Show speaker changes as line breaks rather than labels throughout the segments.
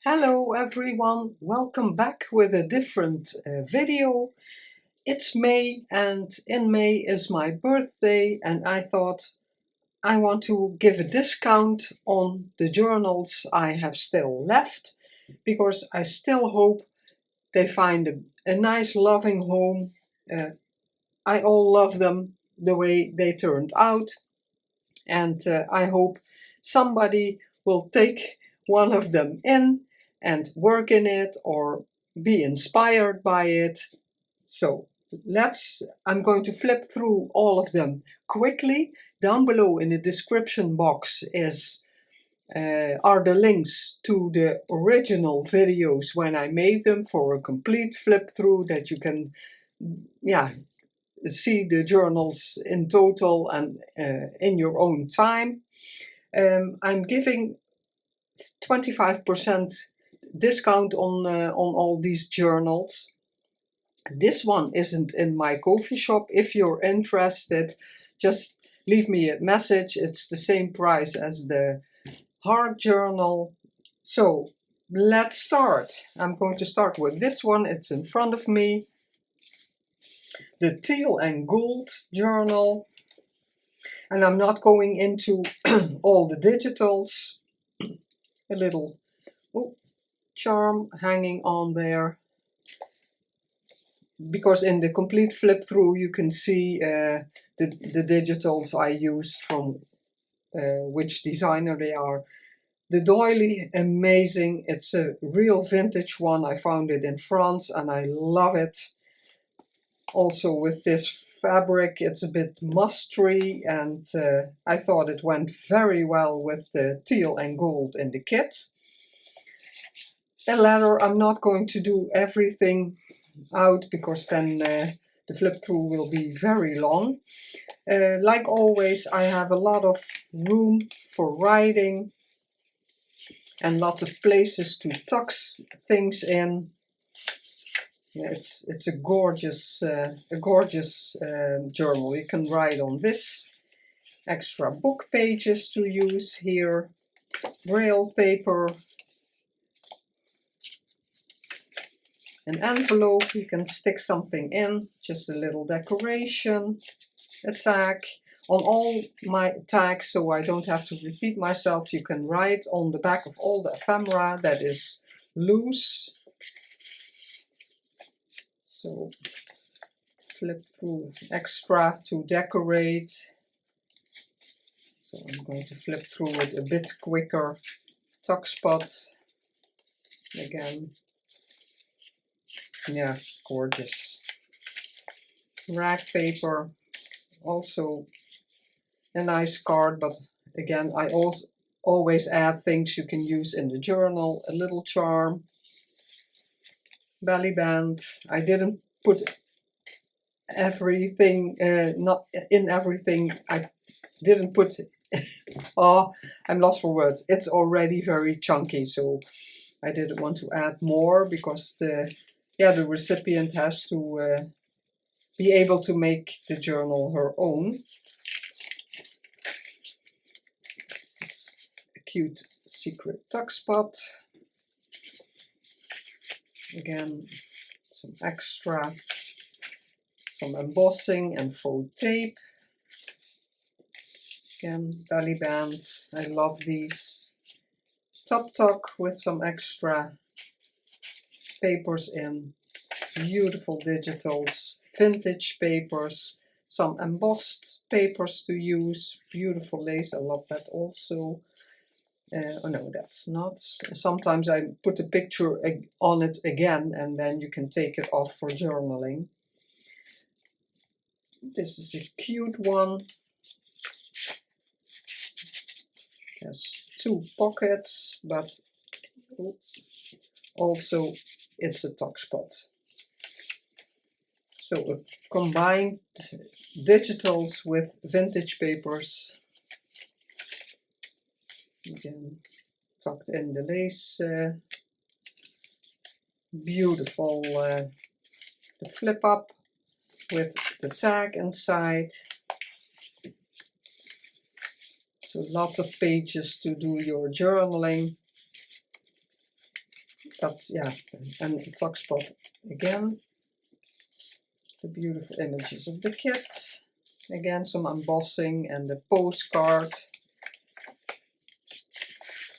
Hello everyone, welcome back with a different video. It's May and in May is my birthday and I thought I want to give a discount on the journals I have still left because I still hope they find a nice loving home. I all love them the way they turned out and I hope somebody will take one of them in and work in it or be inspired by it. So I'm going to flip through all of them quickly. Down below in the description box are the links to the original videos when I made them for a complete flip through that you can, see the journals in total and in your own time. I'm giving 25% discount on all these journals. This one isn't in my coffee shop. If you're interested, just leave me a message. It's the same price as the hard journal. So let's start. I'm going to start with this one. It's in front of me. The Teal and Gold journal. And I'm not going into all the digitals. A little charm hanging on there. Because in the complete flip through you can see the digitals I used from which designer they are. The doily, amazing. It's a real vintage one. I found it in France and I love it. Also with this fabric, it's a bit mustardy and I thought it went very well with the teal and gold in the kit. A leather, I'm not going to do everything out because then the flip through will be very long. Like always, I have a lot of room for writing and lots of places to tuck things in. Yeah, it's a gorgeous journal. You can write on this. Extra book pages to use here. Braille paper. An envelope, you can stick something in, just a little decoration, a tag. On all my tags, so I don't have to repeat myself, you can write on the back of all the ephemera that is loose. So flip through extra to decorate. So I'm going to flip through it a bit quicker. Tuck spot again. Yeah, gorgeous. Rag paper, also a nice card, but again, I also always add things you can use in the journal. A little charm, belly band. I didn't put everything, not in everything. I didn't put, oh, I'm lost for words. It's already very chunky, so I didn't want to add more because the recipient has to be able to make the journal her own. This is a cute secret tuck spot. Again, some extra, some embossing and faux tape. Again, belly bands. I love these. Top tuck with some extra papers in. Beautiful digitals, vintage papers, some embossed papers to use. Beautiful lace, I love that also. Oh no, that's not. Sometimes I put a picture on it again and then you can take it off for journaling. This is a cute one. It has two pockets, but also it's a tuck spot. So a combined digitals with vintage papers. Again, tucked in the lace. Beautiful the flip up with the tag inside. So lots of pages to do your journaling. but yeah, and the tuck spot again. The beautiful images of the kids. Again, some embossing and the postcard.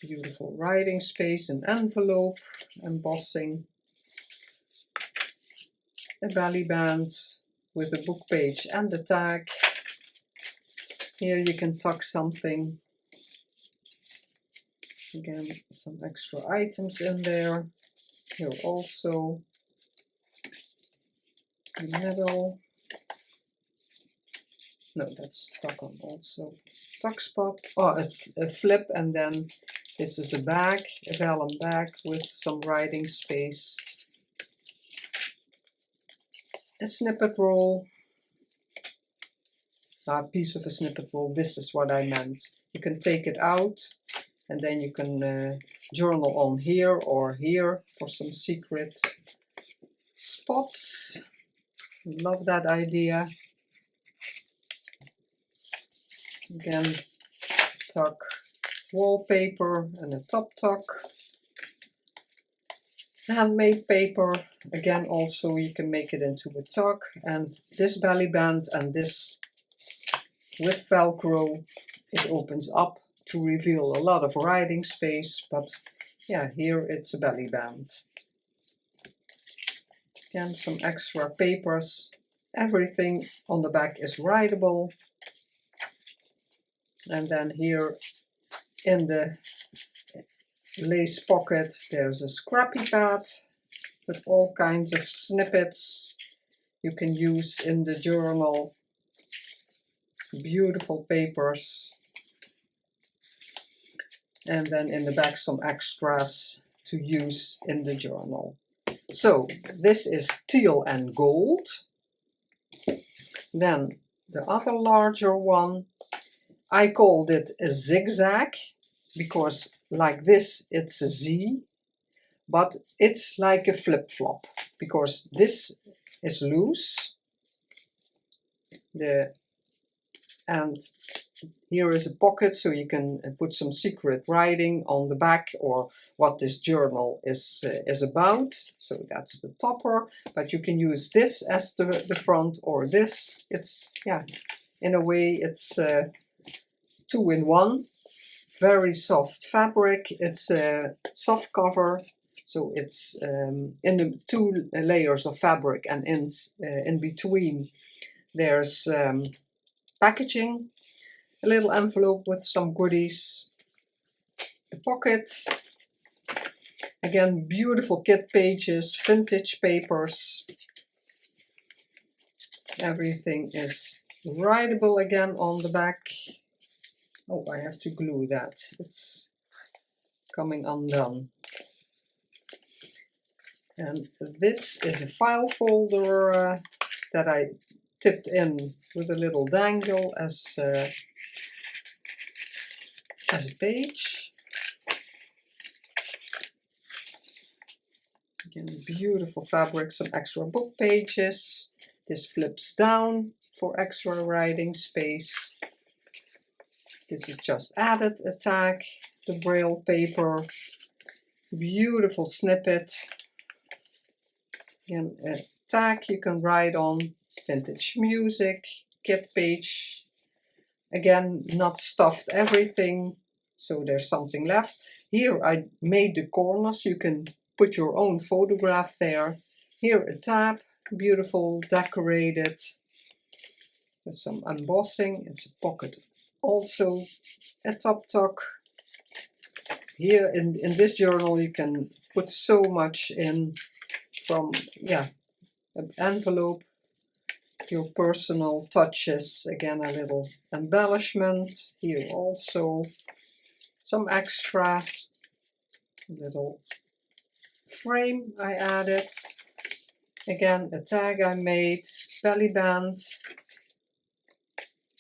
Beautiful writing space, an envelope, embossing. A belly band with a book page and the tag. Here you can tuck something. Again, some extra items in there. Here also. The middle. No, that's tuck on also. Tuck spot. Oh, a flip, and then this is a bag, a vellum bag with some writing space. A snippet roll. A piece of a snippet roll. This is what I meant. You can take it out, and then you can journal on here or here for some secret spots. Love that idea. Again, tuck wallpaper and a top tuck. Handmade paper. Again, also you can make it into a tuck. And this belly band and this with Velcro, it opens up to reveal a lot of writing space. But yeah, here it's a belly band. Again, some extra papers. Everything on the back is writable. And then here in the lace pocket there's a scrappy pad with all kinds of snippets you can use in the journal. Beautiful papers. And then in the back some extras to use in the journal. So this is teal and gold. Then the other larger one, I called it a zigzag because like this it's a Z, but it's like a flip-flop because this is loose. And here is a pocket so you can put some secret writing on the back or what this journal is about. So that's the topper, but you can use this as the front or this. It's, yeah, in a way it's 2 in 1. Very soft fabric. It's a soft cover, so it's in the 2 layers of fabric, and in between there's packaging, a little envelope with some goodies, a pocket. Again, beautiful kit pages, vintage papers. Everything is writable again on the back. Oh, I have to glue that. It's coming undone. And this is a file folder that I tipped in with a little dangle as a page. Again, beautiful fabric, some extra book pages. This flips down for extra writing space. This is just added a tag, the braille paper, beautiful snippet. Again, a tag you can write on, vintage music, kit page. Again, not stuffed everything, so there's something left. Here I made the corners, you can put your own photograph there. Here a tab, beautiful decorated with some embossing. It's a pocket. Also a top tuck. Here in this journal you can put so much in, from an envelope, your personal touches. Again, a little embellishment. Here also some extra, little frame I added. Again, a tag I made, belly band.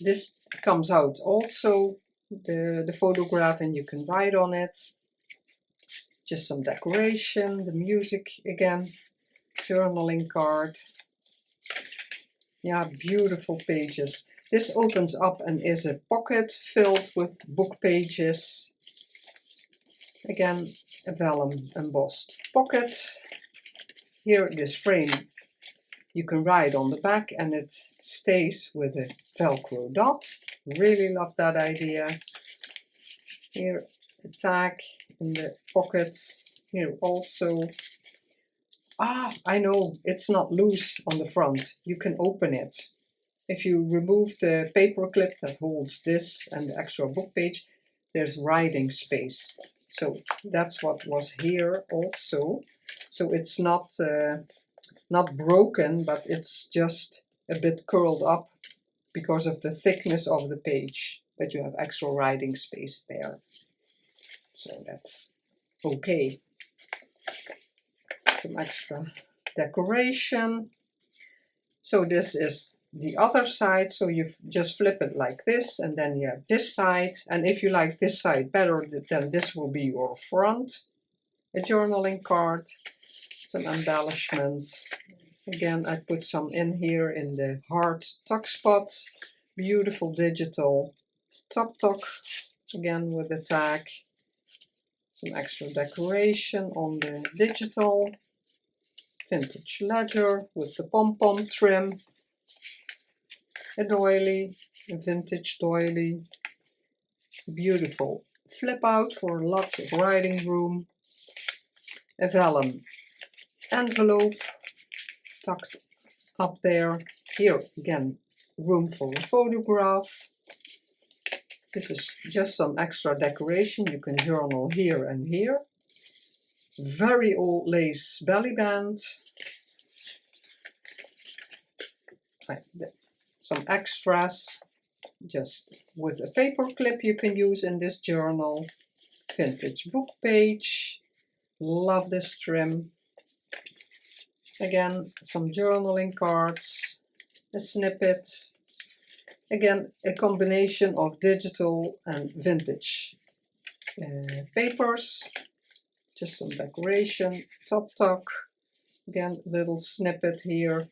This comes out also, the photograph, and you can write on it. Just some decoration, the music again, journaling card. Yeah, beautiful pages. This opens up and is a pocket filled with book pages. Again, a vellum embossed pocket. Here, this frame, you can write on the back and it stays with a Velcro dot. Really love that idea. Here, a tag in the pocket. Here also. Ah, I know, it's not loose on the front. You can open it. If you remove the paper clip that holds this and the extra book page, there's writing space. So that's what was here also. So it's not broken, but it's just a bit curled up because of the thickness of the page. But you have extra writing space there. So that's okay. Some extra decoration. So this is the other side, so you just flip it like this, and then you have this side, and if you like this side better, then this will be your front. A journaling card, some embellishments. Again, I put some in here in the heart tuck spot. Beautiful digital top tuck, again with the tag. Some extra decoration on the digital. Vintage ledger with the pom-pom trim. A doily, a vintage doily. Beautiful flip out for lots of writing room. A vellum envelope tucked up there. Here again, room for a photograph. This is just some extra decoration. You can journal here and here. Very old lace belly band. Some extras, just with a paper clip you can use in this journal. Vintage book page. Love this trim. Again, some journaling cards. A snippet. Again, a combination of digital and vintage papers. Just some decoration. Top tuck. Again, little snippet here.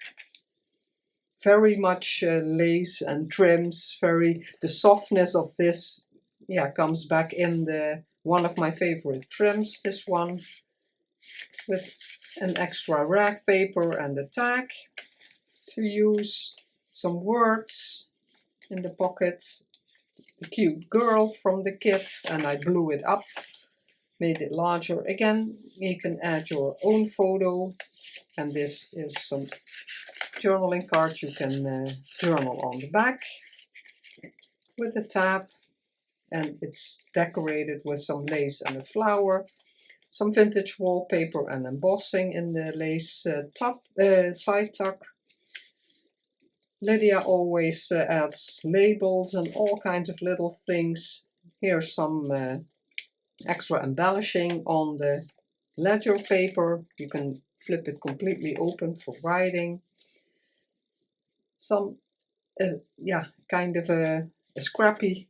Very much lace and trims. The softness of this, yeah, comes back in the one of my favorite trims. This one with an extra rag paper and a tag to use. Some words in the pocket. The cute girl from the kit, and I blew it up, made it larger. Again, you can add your own photo, and this is some journaling card you can journal on the back with a tab, and it's decorated with some lace and a flower, some vintage wallpaper and embossing in the lace side tuck. Lydia always adds labels and all kinds of little things. Here's some extra embellishing on the ledger paper. You can flip it completely open for writing. Some kind of a scrappy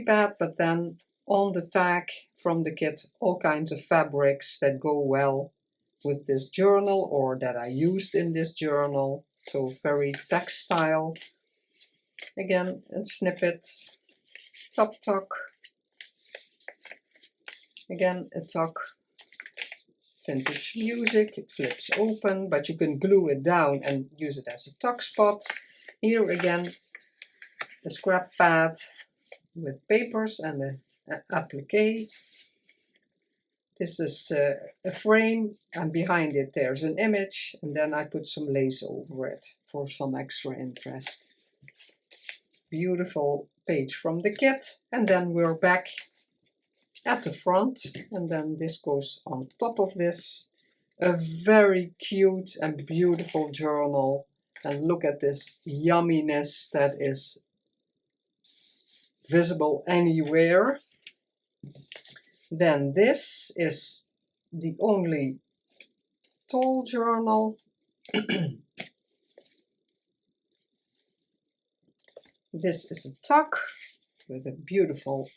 pad, but then on the tag from the kit, all kinds of fabrics that go well with this journal or that I used in this journal. So very textile. Again, a snippet, top tuck. Again, a tuck. Vintage music, it flips open, but you can glue it down and use it as a tuck spot. Here again, a scrap pad with papers and an applique. This is a frame, and behind it there's an image, and then I put some lace over it for some extra interest. Beautiful page from the kit, and then we're back at the front, and then this goes on top of this. A very cute and beautiful journal, and look at this yumminess that is visible anywhere. Then this is the only tall journal. This is a tuck with a beautiful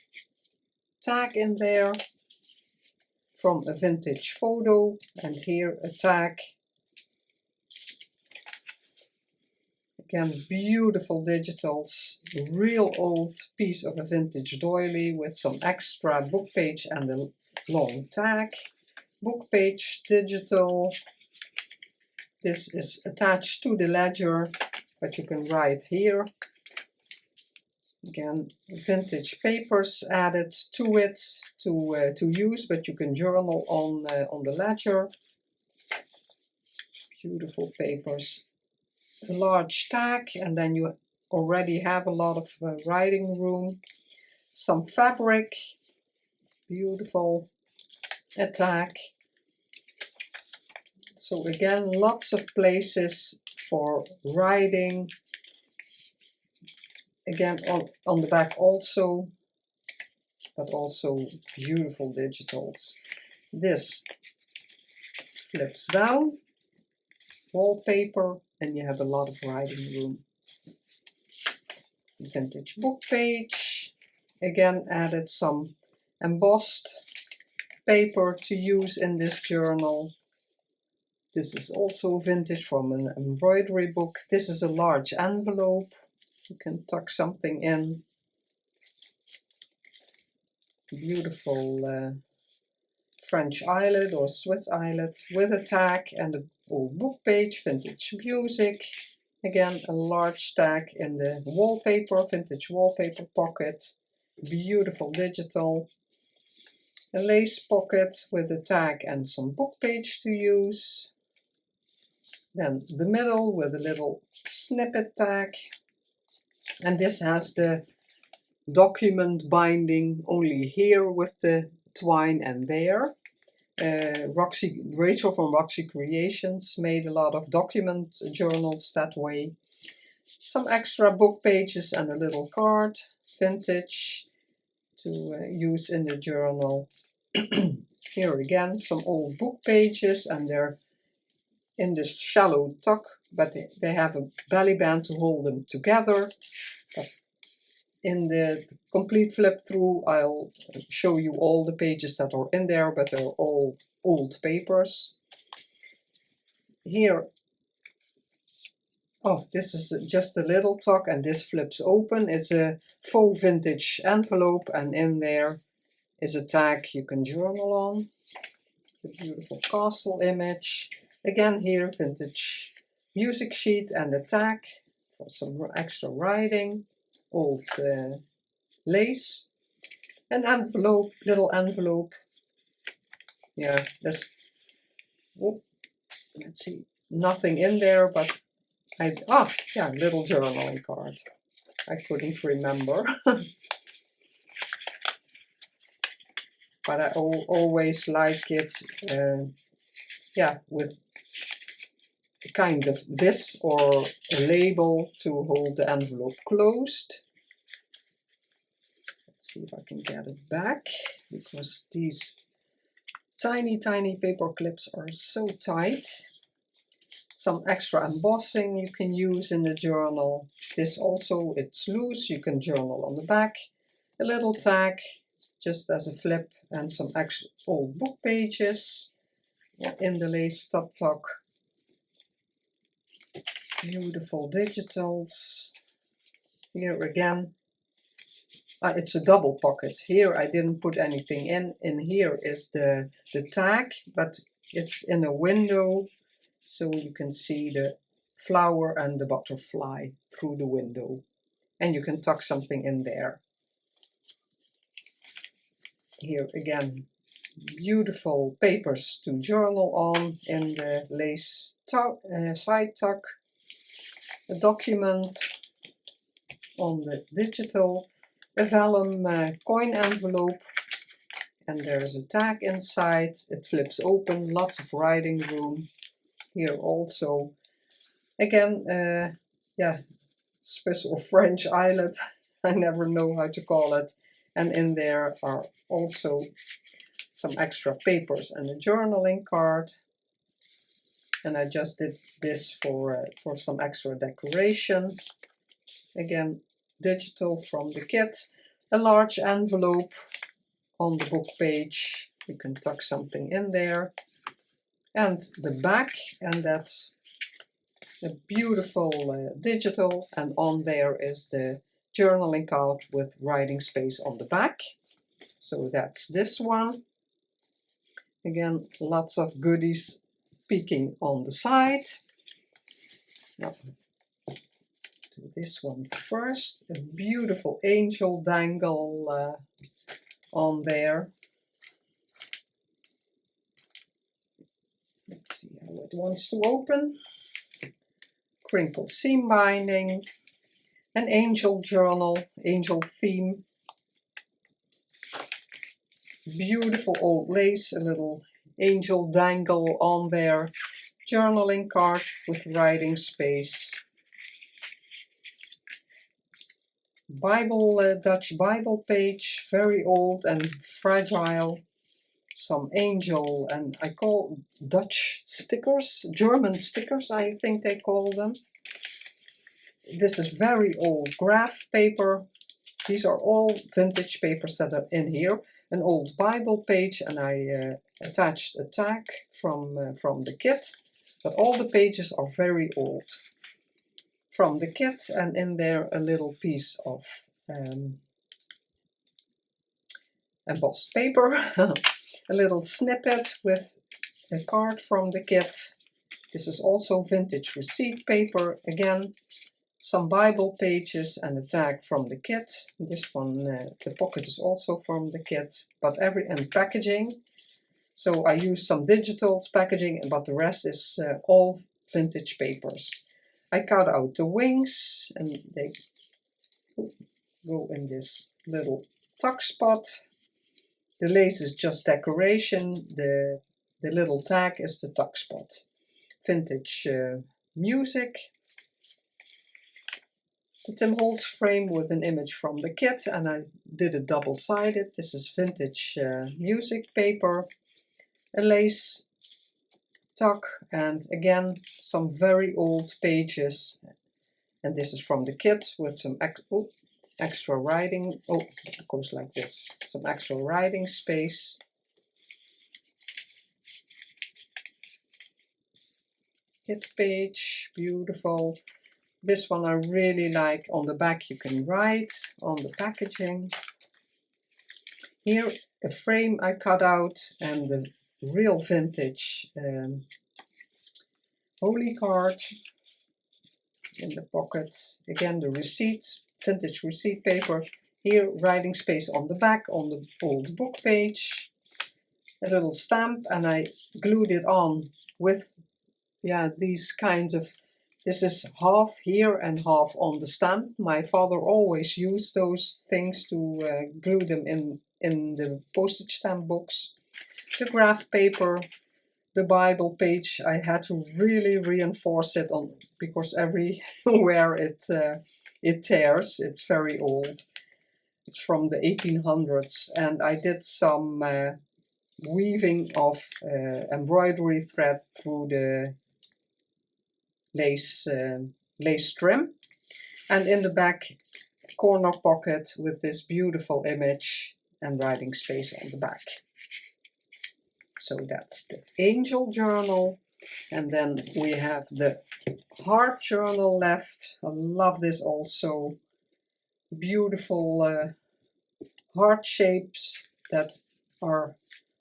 tag in there from a vintage photo, and here a tag. Again, beautiful digitals, real old piece of a vintage doily with some extra book page and a long tag. Book page, digital. This is attached to the ledger, but you can write here. Again, vintage papers added to it to use, but you can journal on the ledger. Beautiful papers. A large tag, and then you already have a lot of writing room. Some fabric, beautiful, a tag. So again, lots of places for writing. Again, on the back also, but also beautiful digitals. This flips down, wallpaper, and you have a lot of writing room. Vintage book page. Again, added some embossed paper to use in this journal. This is also vintage from an embroidery book. This is a large envelope. You can tuck something in. Beautiful French eyelet or Swiss eyelet with a tag and a old book page, vintage music. Again, a large tag in the wallpaper, vintage wallpaper pocket. Beautiful digital. A lace pocket with a tag and some book page to use. Then the middle with a little snippet tag. And this has the document binding only here with the twine and there. Rachel from Roxy Creations made a lot of document journals that way. Some extra book pages and a little card, vintage, to use in the journal. Here again, some old book pages, and they're in this shallow tuck, but they have a belly band to hold them together. But in the complete flip through, I'll show you all the pages that are in there, but they're all old papers. Here, oh, this is just a little tuck, and this flips open. It's a faux vintage envelope, and in there is a tag you can journal on. The beautiful castle image. Again here, vintage music sheet and a tag for some extra writing. Old lace. An envelope, little envelope. Yeah, there's, oh, let's see, nothing in there, but yeah, little journaling card. I couldn't remember. But I always like it, yeah, with kind of this or a label to hold the envelope closed. Let's see if I can get it back, because these tiny paper clips are so tight. Some extra embossing you can use in the journal. This also, it's loose, you can journal on the back. A little tag, just as a flip, and some extra old book pages in the lace top tuck. Beautiful digitals. Here again, it's a double pocket. Here I didn't put anything in. In here is the tag, but it's in a window, so you can see the flower and the butterfly through the window. And you can tuck something in there. Here again, beautiful papers to journal on in the lace side tuck. A document on the digital, a vellum coin envelope, and there's a tag inside. It flips open, lots of writing room. Here also, again, yeah, Swiss or French eyelet, I never know how to call it. And in there are also some extra papers and a journaling card. And I just did this for some extra decoration. Again, digital from the kit. A large envelope on the book page. You can tuck something in there. And the back, and that's a beautiful digital, and on there is the journaling card with writing space on the back. So that's this one. Again, lots of goodies peeking on the side. Now, do this one first. A beautiful angel dangle on there. Let's see how it wants to open. Crinkle seam binding, an angel journal, angel theme. Beautiful old lace, a little angel dangle on there. Journaling card with writing space. Bible, Dutch Bible page, very old and fragile. Some angel, and I call Dutch stickers, German stickers I think they call them. This is very old graph paper. These are all vintage papers that are in here. An old Bible page, and I attached a tag from the kit. But all the pages are very old from the kit, and in there a little piece of embossed paper, a little snippet with a card from the kit. This is also vintage receipt paper again. Some Bible pages and a tag from the kit. This one, the pocket is also from the kit, but and packaging. So I used some digitals packaging, but the rest is all vintage papers. I cut out the wings, and they go in this little tuck spot. The lace is just decoration. The little tag is the tuck spot. Vintage music. The Tim Holtz frame with an image from the kit, and I did it double-sided. This is vintage music paper, a lace tuck, and again some very old pages. And this is from the kit with some extra writing. Oh, it goes like this. Some extra writing space. Kit page, beautiful. This one I really like. On the back you can write on the packaging. Here a frame I cut out, and the real vintage holy card in the pockets. Again the receipt, vintage receipt paper. Here writing space on the back on the old book page. A little stamp, and I glued it on with these kinds of. This is half here and half on the stamp. My father always used those things to glue them in the postage stamp books. The graph paper, the Bible page, I had to really reinforce it on because everywhere it tears. It's very old. It's from the 1800s, and I did some weaving of embroidery thread through the lace trim, and in the back corner pocket with this beautiful image and writing space on the back. So that's the angel journal, and then we have the heart journal left. I love this also. Beautiful heart shapes that are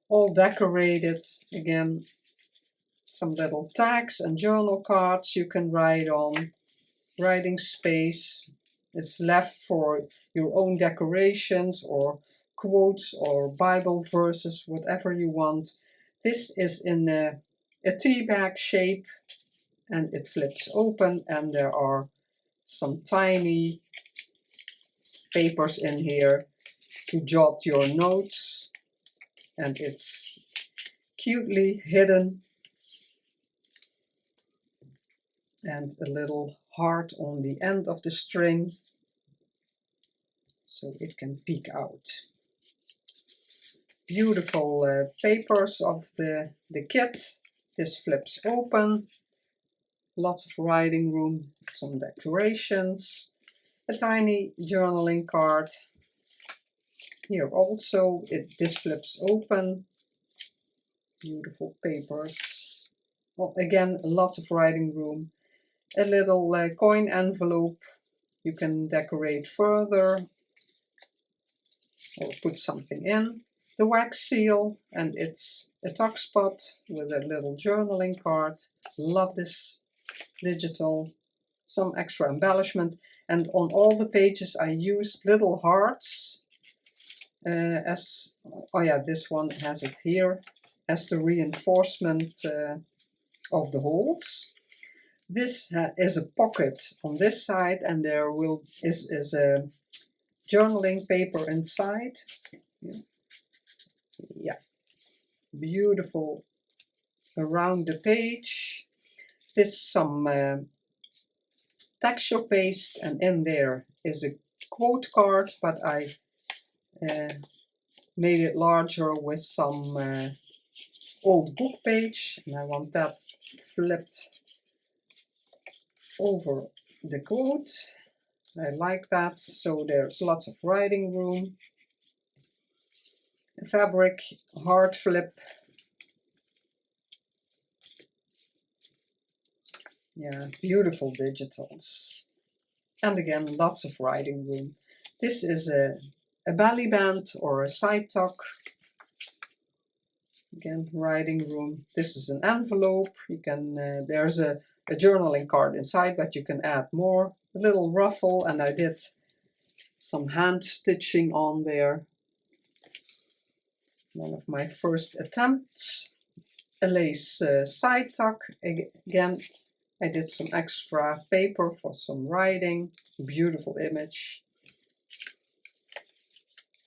all decorated. Again, some little tags and journal cards you can write on. Writing space is left for your own decorations or quotes or Bible verses, whatever you want. This is in a tea bag shape, and it flips open, and there are some tiny papers in here to jot your notes, and it's cutely hidden, and a little heart on the end of the string so it can peek out. Beautiful papers of the kit. This flips open. Lots of writing room, some decorations, a tiny journaling card. Here also this flips open. Beautiful papers. Well, again, lots of writing room. a little coin envelope you can decorate further or put something in. The wax seal, and it's a tuck spot with a little journaling card. Love this digital. Some extra embellishment, and on all the pages I used little hearts as, oh yeah, this one has it here, as the reinforcement of the holes. This is a pocket on this side, and there is a journaling paper inside. Yeah, beautiful around the page. This some texture paste, and in there is a quote card, but I made it larger with some old book page, and I want that flipped over the quote. I like that, so there's lots of writing room. A fabric heart flip. Yeah, beautiful digitals. And again, lots of writing room. This is a belly band or a side tuck. Again, writing room. This is an envelope. You can there's a journaling card inside, but you can add more. A little ruffle, and I did some hand stitching on there. One of my first attempts. A lace side tuck. Again, I did some extra paper for some writing. Beautiful image.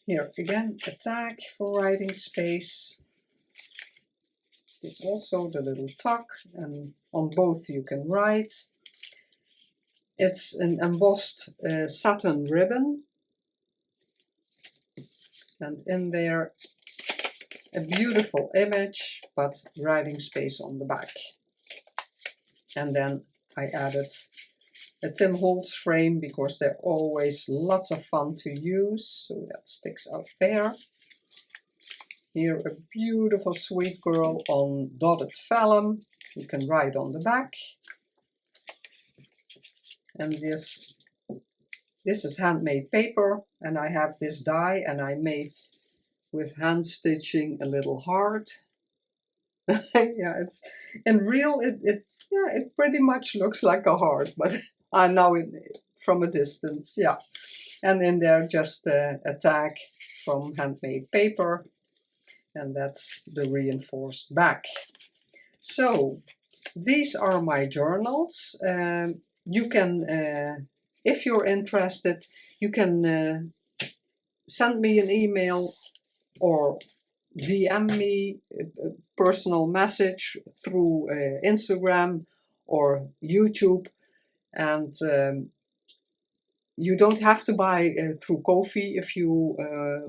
Here again, a tag for writing space. This also the little tuck, and on both you can write. It's an embossed satin ribbon, and in there a beautiful image, but writing space on the back. And then I added a Tim Holtz frame because they're always lots of fun to use, so that sticks out there. Here a beautiful sweet girl on dotted vellum. You can write on the back. And this is handmade paper, and I have this die, and I made with hand stitching a little heart. Yeah, it's in real it pretty much looks like a heart, but I know it from a distance. Yeah, and in there just a tag from handmade paper, and that's the reinforced back. So these are my journals. You can, if you're interested, you can send me an email or DM me a personal message through Instagram or YouTube, and you don't have to buy through Ko-fi. If you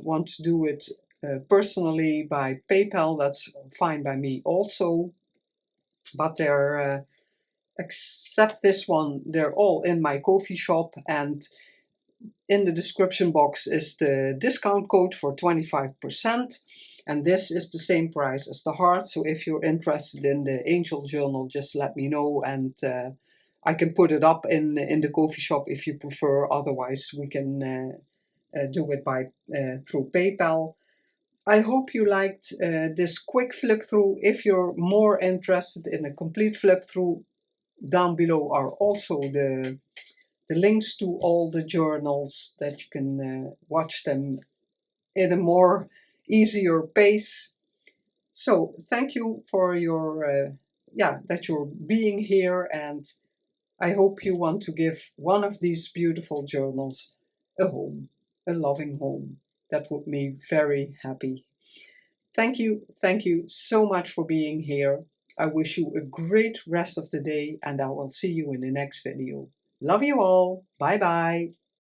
want to do it personally by PayPal, that's fine by me also. But they're except this one, they're all in my Ko-fi shop, and in the description box is the discount code for 25%, and this is the same price as the heart. So if you're interested in the angel journal, just let me know, and I can put it up in the Ko-fi shop if you prefer. Otherwise we can do it by through PayPal. I hope you liked this quick flip through. If you're more interested in a complete flip through, down below are also the links to all the journals that you can watch them in a more easier pace. So thank you for your that you're being here, and I hope you want to give one of these beautiful journals a home, a loving home. That would make me very happy. Thank you so much for being here. I wish you a great rest of the day, and I will see you in the next video. Love you all. Bye bye.